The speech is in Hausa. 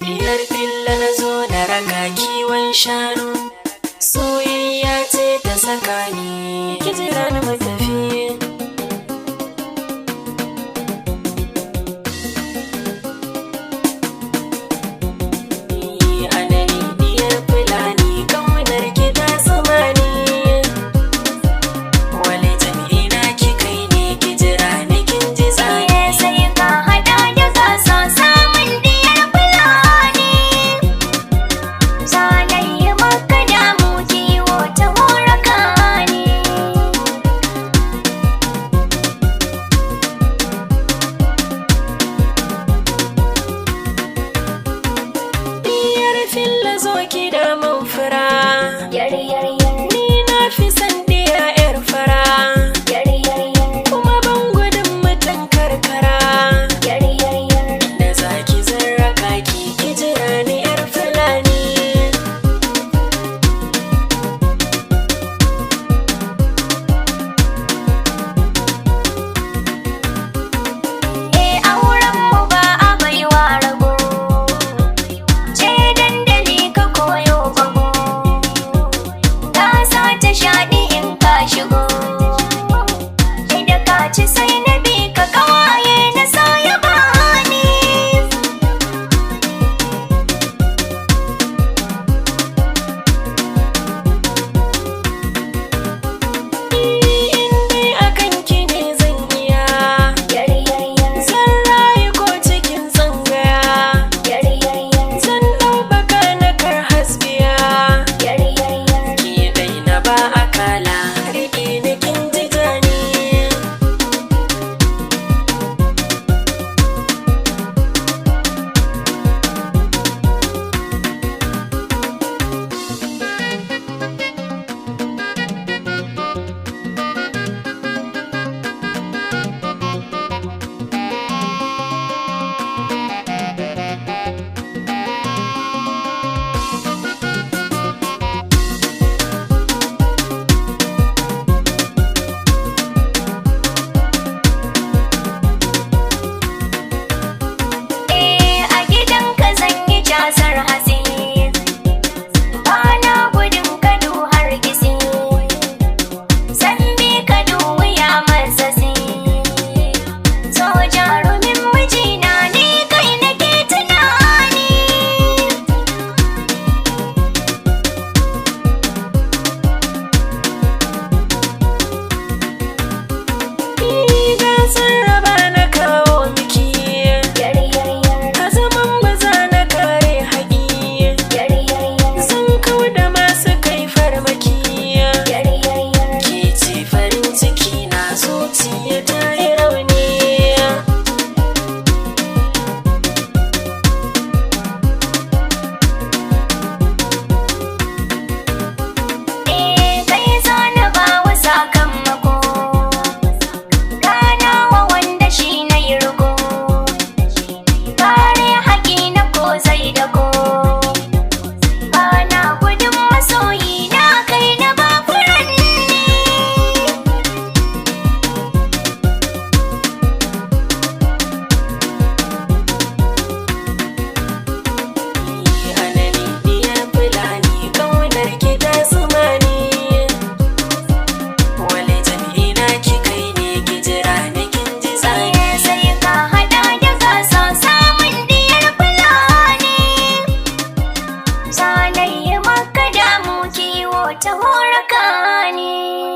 Diyar filla na zo na raka kiwon shanu, soyayya ce ta saka ni, ki jira ni mu tafi. Zo ki da mun fura, ni na fi son diya yar fara, kuma ban gudun mutan karkara, da zaki zarraka ki jira ni yar fulani. Auren mu ba a baiwa rago, ce dandali ka koyo bago, ka sa ta shaɗi in ka shigo, da ka ci sai na bi ka kawaye na saya bani. Indai akan ki ne zan iya, zan rayu ko cikin tsangaya, zan ɗau baka na kar hasbiya, ki daina ba akala, riƙe ni kin ji jani. A gidanka zan yi casar hasi, bana gudun kadu har gisi, zan bi kadu wuya matsatsi, so jarumin mijina ne kai nake tunani. Gasar raba na kawo miki, a zaman baza na kare haƙi, zan kau da masu kai farmaki, ke ce farin ciki na zuciya ta yi rauni. Kai zana ba wa sakamako, gana wa wanda shi na yi riko, kare haƙi na ko zai dako, bana gudun masoyi na kai na ba furanni. Anani diyar fulani ƙaunar ki ta zumani, wale jam'ina ki kai ne ki jira ni kin ji tsani. Sai ka hada da gasa samun diyar fulani, zanayi maka damu kiwo ta horaka ne.